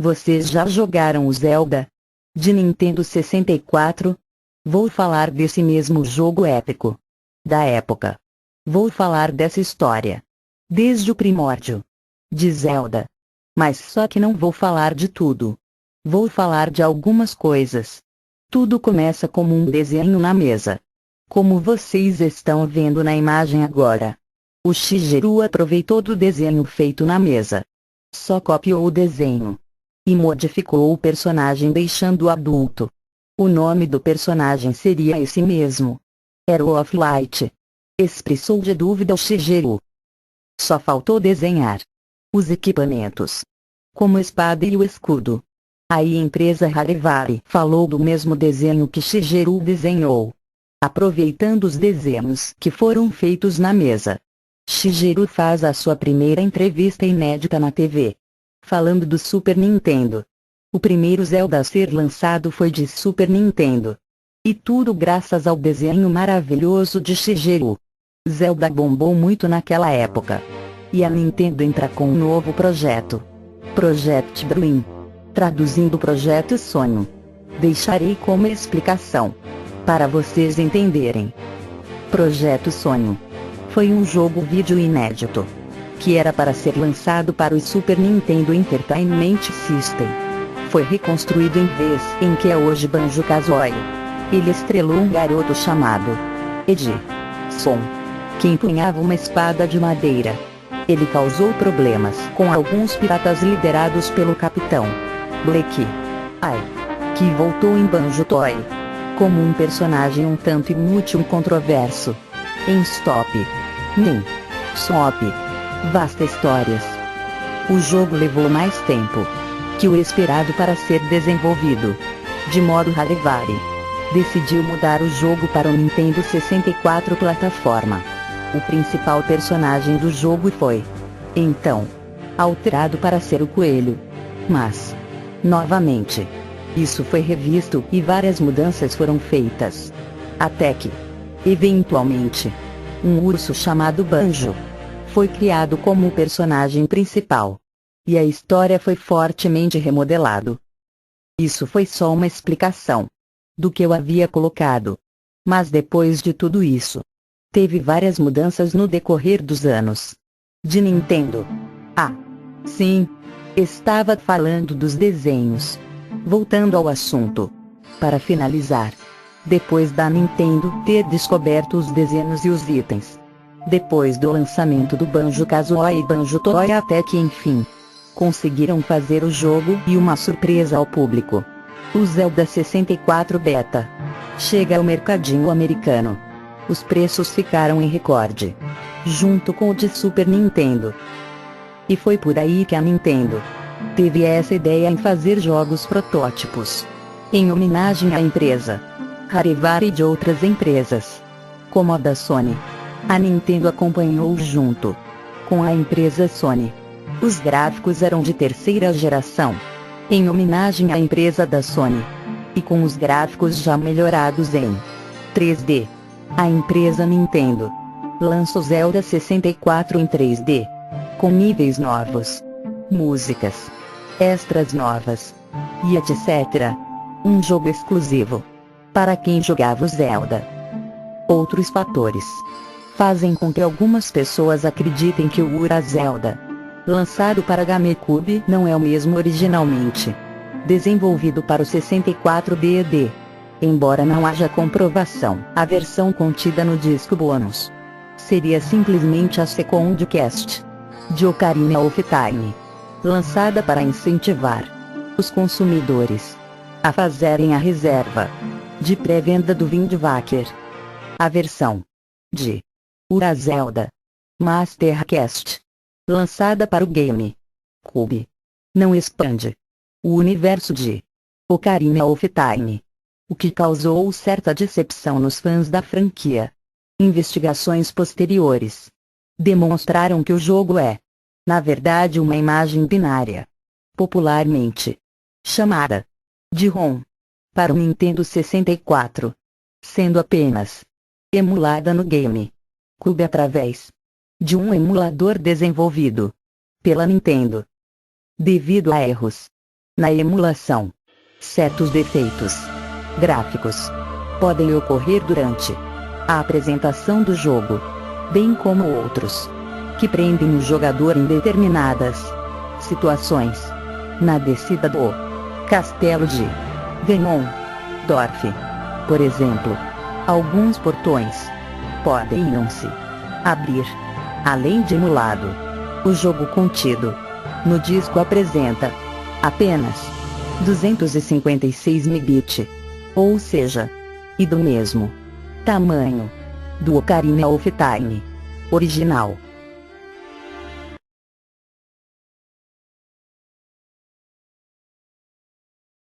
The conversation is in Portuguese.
Vocês já jogaram o Zelda de Nintendo 64? Vou falar desse mesmo jogo épico da época. Vou falar dessa história desde o primórdio de Zelda. Mas só que não vou falar de tudo. Vou falar de algumas coisas. Tudo começa como um desenho na mesa, como vocês estão vendo na imagem agora. O Shigeru aproveitou do desenho feito na mesa, só copiou o desenho e modificou o personagem deixando-o adulto. O nome do personagem seria esse mesmo: Hero of Light. Expressou de dúvida o Shigeru. Só faltou desenhar os equipamentos, como a espada e o escudo. Aí a empresa Harivari falou do mesmo desenho que Shigeru desenhou, aproveitando os desenhos que foram feitos na mesa. Shigeru faz a sua primeira entrevista inédita na TV, falando do Super Nintendo. O primeiro Zelda a ser lançado foi de Super Nintendo. E tudo graças ao desenho maravilhoso de Shigeru. Zelda bombou muito naquela época. E a Nintendo entra com um novo projeto, Project Dream. Traduzindo Projeto Sonho. Deixarei como explicação, para vocês entenderem. Projeto Sonho foi um jogo vídeo inédito, que era para ser lançado para o Super Nintendo Entertainment System. Foi reconstruído em vez em que é hoje Banjo-Kazooie. Ele estrelou um garoto chamado Edson, que empunhava uma espada de madeira. Ele causou problemas com alguns piratas liderados pelo Capitão Black Eye, que voltou em Banjo-Tooie como um personagem um tanto inútil e controverso. Em Stop, Nem, Sop, Vasta Histórias. O jogo levou mais tempo que o esperado para ser desenvolvido. De modo Harivari decidiu mudar o jogo para o Nintendo 64 plataforma. O principal personagem do jogo foi, então, alterado para ser o coelho. Mas, novamente, isso foi revisto e várias mudanças foram feitas. Até que, eventualmente, um urso chamado Banjo foi criado como o personagem principal. E a história foi fortemente remodelado. Isso foi só uma explicação do que eu havia colocado. Mas depois de tudo isso, teve várias mudanças no decorrer dos anos de Nintendo. Ah, sim, estava falando dos desenhos. Voltando ao assunto, para finalizar, depois da Nintendo ter descoberto os desenhos e os itens, depois do lançamento do Banjo-Kazooie e Banjo-Tooie até que enfim conseguiram fazer o jogo e uma surpresa ao público. O Zelda 64 Beta chega ao mercadinho americano. Os preços ficaram em recorde, junto com o de Super Nintendo. E foi por aí que a Nintendo teve essa ideia em fazer jogos protótipos, em homenagem à empresa Harivari e de outras empresas, como a da Sony. A Nintendo acompanhou junto com a empresa Sony. Os gráficos eram de terceira geração, em homenagem à empresa da Sony, e com os gráficos já melhorados em 3D. A empresa Nintendo lançou Zelda 64 em 3D, com níveis novos, músicas, extras novas, e etc. Um jogo exclusivo para quem jogava o Zelda. Outros fatores fazem com que algumas pessoas acreditem que o Ura Zelda, lançado para GameCube, não é o mesmo originalmente desenvolvido para o 64 DD. Embora não haja comprovação, a versão contida no disco bônus seria simplesmente a Second Cast de Ocarina of Time, lançada para incentivar os consumidores a fazerem a reserva de pré-venda do Wind Waker. A versão de Ura Zelda Mastercast, lançada para o GameCube, não expande o universo de Ocarina of Time, o que causou certa decepção nos fãs da franquia. Investigações posteriores demonstraram que o jogo é, na verdade, uma imagem binária, popularmente chamada de ROM, para o Nintendo 64, sendo apenas emulada no GameCube através de um emulador desenvolvido pela Nintendo. Devido a erros Na emulação, certos defeitos gráficos podem ocorrer durante a apresentação do jogo, bem como outros que prendem o jogador em determinadas situações. Na descida do Castelo de Ganondorf, por exemplo, alguns portões podem se abrir. Além de emulado, o jogo contido no disco apresenta apenas 256 MB, ou seja, e do mesmo tamanho do Ocarina of Time original.